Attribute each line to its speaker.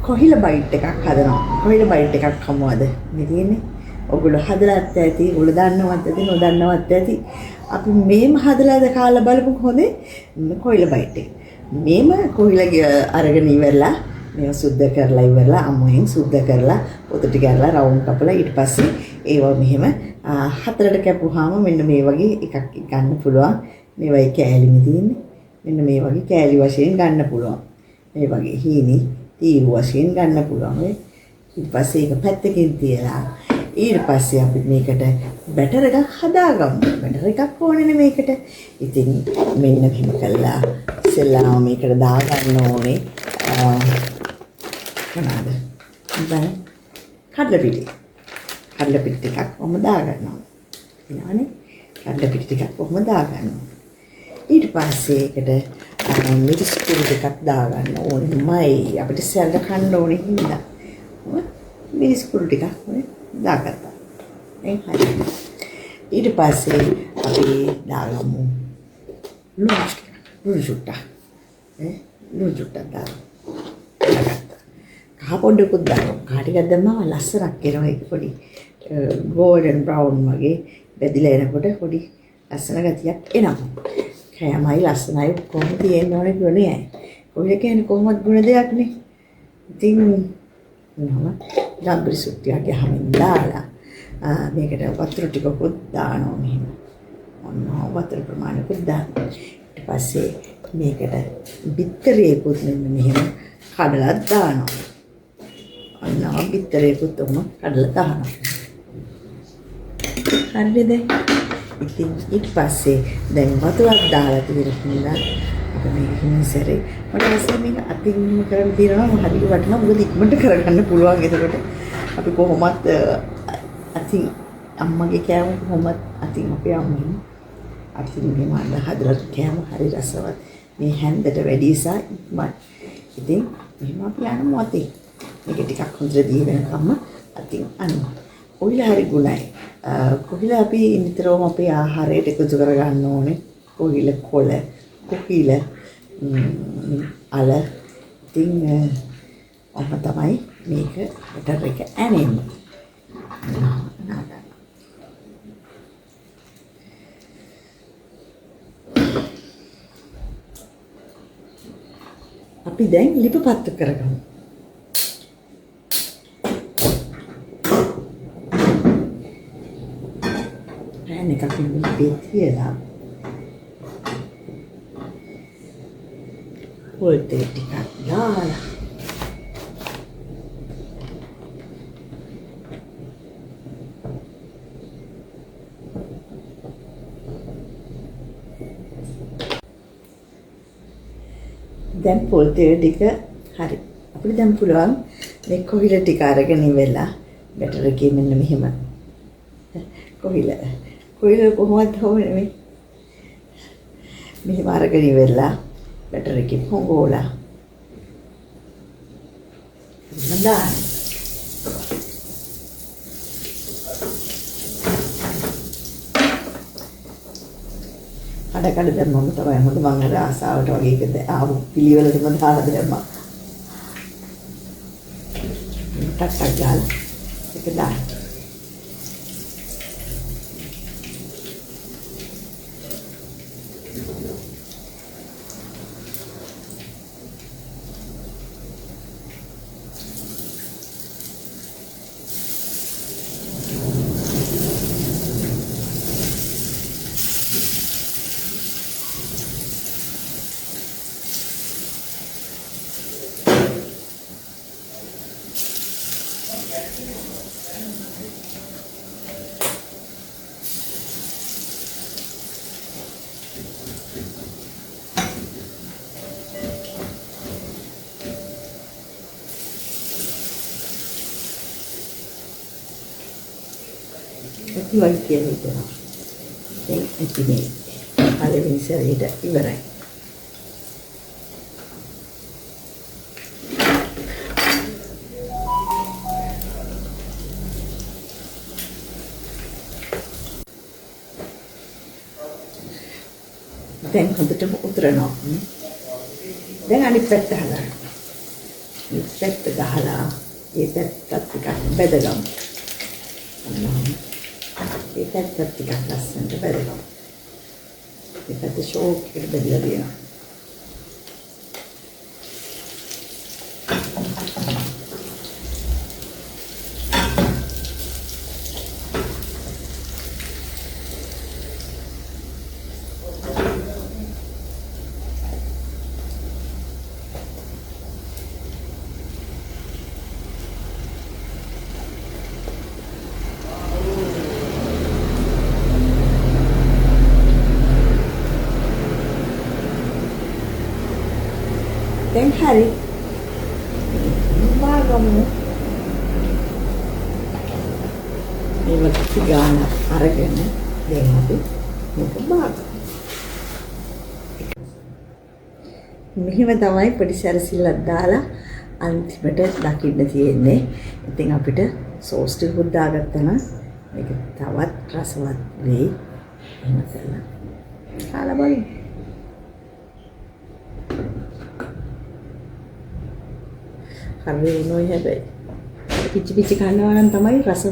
Speaker 1: කොහිල bite එකක් හදනවා. කොහිල bite එකක් හමුවද මේ තියෙන්නේ. ඔගොල්ලෝ හදලාත් ඇති, ඔගොල්ලෝ දන්නවත් ඇති, නොදන්නවත් ඇති. අපි මේම හදලාද කාලා බලමු හොඳේ කොහිල බයිට් එක. මේම කොහිල අරගෙන ඉවරලා මේව සුද්ධ කරලා ඉවරලා අමුයෙන් සුද්ධ කරලා පොත ටික අරලා රවුන්ඩ් කපලා ඊට පස්සේ ඒව මෙහෙම හතරට කැපුවාම මෙන්න මේ වගේ එකක් ගන්න පුළුවන්. මේවයි කෑලිම තියෙන්නේ. මෙන්න මේ වගේ කෑලි වශයෙන් ගන්න පුළුවන්. මේ වගේ හීනි තීරු වශයෙන් ගන්න පුළුවන්. ඊට පස්සේ ඒක පැත්තකින් තියලා ඊට පස්සේ අපි මේකට බැටර් එකක් හදාගමු. බැටර් එකක් ඕනේ මේකට. ඉතින් මෙන්න මෙහෙම කළා. ඉස්සෙල්ලාම මේකට දාගන්න ඕනේ මොනවාද? දැන් කඩල පිටි. කඩල පිටි ටිකක් ඔහම දාගන්නවා. එනවනේ. කඩල පිටි ටිකක් ඔහම දාගන්නවා. ඊට පස්සේ ඒකට මිරිස් කුඩු ටිකක් දාගන්න ඕනෙමයි. අපිට සැලක කන්න ඕනේ හින්දා. මිරිස් කුඩු ටිකක් දාගත්තා. ඒක හරි. ඊට පස්සේ අපි දාගමු ලුණු චුට්ටක්. ලුණු චුට්ටක් දාගත්තා. කහ පොඩ්ඩකුත් දාගමු. කහ ටිකක් දැම්මම ලස්සනක් එනවා. ඒක පොඩි ගෝල්ඩන් බ්‍රවුන් වගේ බෙදිලා එනකොට පොඩි ලස්සන ගතියක් එනවා. කෑමයි ලස්සනයි කොහොමද තියෙන්න ඕනේ ගුණයයි. කොහේ කියන්නේ කොහොමද ගුණ දෙයක් නේ. ඉතින් මම ඩම්බරි සුට්ටියක් ගහමින් දාලා මේකට වතුර ටිකකුත් දානවා මෙහෙම. ඔන්න වතුර ප්‍රමාණයකුත් දානවා. ඊට පස්සේ මේකට බිත්තරේකුත් මෙන්න මෙහෙම කඩලා දානවා. ඔන්න බිත්තරේකුත් උම කඩලා දානවා. හරිද? ඉතින් ඊට පස්සේ දැන් වතුරක් දාලා තියෙනවා. අපි මේක ඉස්සරේ මට ඇස්සේ මේක අතින් කරන් තියනවා හරියට වටනවා. මොකද ඉක්මනට කරගන්න පුළුවන්. එතකොට අපි කොහොමත් අතින් අම්මගේ කෑම කොහොමත් අතින් අපේ අම්මෙන් අතින් මේ මම හදලා කෑම හරි රසවත්. මේ හැන්දට වැඩි නිසා ඉක්මන්. ඉතින් මෙහෙම අපි යනවා අතින්. මේක ටිකක් හොඳට දී වෙනකම්ම අතින් අනවා. කොහිලා හරි ගුණයි. කොහිලා අපි නිතරම අපේ ආහාරයට එකතු කරගන්න ඕනේ. කොහිලා කොළ, කොහිලා අල. ඉතින් ඔහම තමයි මේක බටර් එක ඇනෙන්නේ. අපි දැන් ලිප පත්තු කරගමු. එකක් නෙමෙයි තියලා පොල් තේ ටිකක් දාලා දැන් පොල් තේ ටික හරි අපිට දැන් පුළුවන් මේ කොහිල ටික අරගෙන ඉවලා බැටර් එකේ මෙන්න මෙහෙම කොහිල කොහොමද හොනේ මේ මෙහෙම අරගෙන ඉවරලා බැටර් එකේ පොඟෝලා නදාන කඩ දැම්මම තමයි හොඳ මම අර ආසාවට වගේ එකද ආපු පිළිවෙලටම දාලා දැම්මා ටක් ගාලා ඒක දාන්න Itu lagi kian itu, ini ada ini saya tidak ibarat. Dan untuk cuma utrano, dengan ini petahlah. පැත්ත ගහලා ඒ පැත්තත් ටිකක් බෙදගමු. ඒ පැත්තත් ටිකක් ලස්සනට බෙදගමු. ඒ පැත්ත ෂෝක් එකට බෙදලා දෙනවා. දැන් හරි. බාගමු. මේ වගේ ගාන අරගෙන දැන් අපි මේක බාගමු. මෙහෙම තමයි පොඩි සැරසිල්ලක් දාලා අන්තිමට දකින්න තියෙන්නේ. ඉතින් අපිට සෝස් ටිකක් දාගත්තා නම් මේක තවත් රසවත් වෙයි. එහෙම කරලා කාලා බලමු. හරි වුණොයි හැබැයි. පිච්චි පිච්චි කනවා නම් තමයි රස